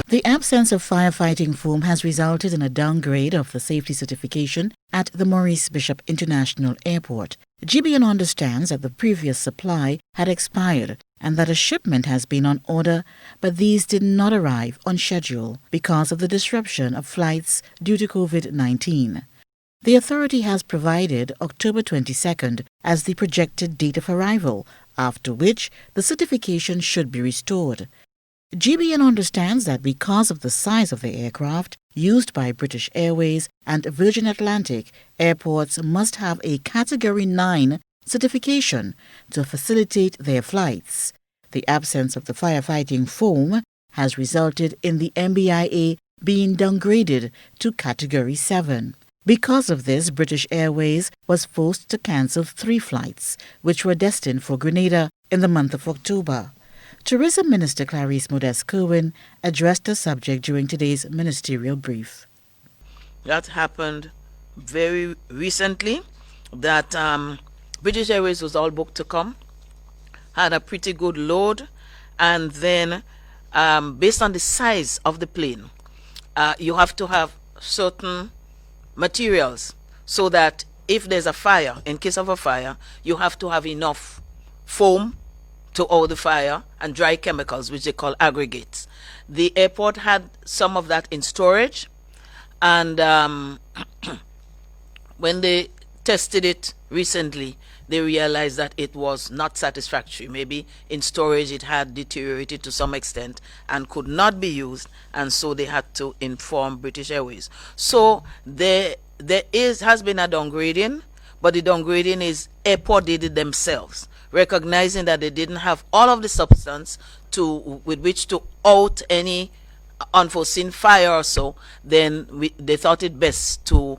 The absence of firefighting foam has resulted in a downgrade of the safety certification at the Maurice Bishop International Airport. GBN understands that the previous supply had expired and that a shipment has been on order, but these did not arrive on schedule because of the disruption of flights due to COVID-19. The authority has provided October 22nd as the projected date of arrival, after which the certification should be restored. GBN understands that because of the size of the aircraft used by British Airways and Virgin Atlantic, airports must have a Category 9 certification to facilitate their flights. The absence of the firefighting foam has resulted in the MBIA being downgraded to Category 7. Because of this, British Airways was forced to cancel 3 flights, which were destined for Grenada in the month of October. Tourism Minister Clarice Modeste-Kerwin addressed the subject during today's ministerial brief. That happened very recently, that British Airways was all booked to come, had a pretty good load, and then based on the size of the plane, you have to have certain materials so that if there's a fire, in case of a fire, you have to have enough foam to hold the fire and dry chemicals, which they call aggregates. The airport had some of that in storage, and when they tested it recently, they realized that it was not satisfactory. Maybe in storage it had deteriorated to some extent and could not be used, and so they had to inform British Airways. So there has been a downgrading, but the downgrading is airport did it themselves, recognizing that they didn't have all of the substance with which to out any unforeseen fire or so. Then they thought it best to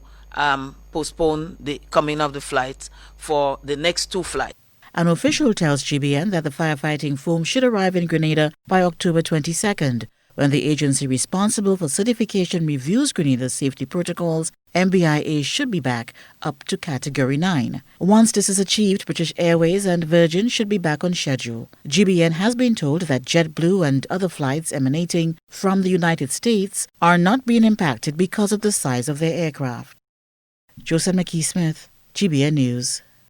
postpone the coming of the flights for the next 2 flights. An official tells GBN that the firefighting foam should arrive in Grenada by October 22nd. When the agency responsible for certification reviews Grenada's safety protocols, MBIA should be back up to Category 9. Once this is achieved, British Airways and Virgin should be back on schedule. GBN has been told that JetBlue and other flights emanating from the United States are not being impacted because of the size of their aircraft. Joseph McKee-Smith, GBN News.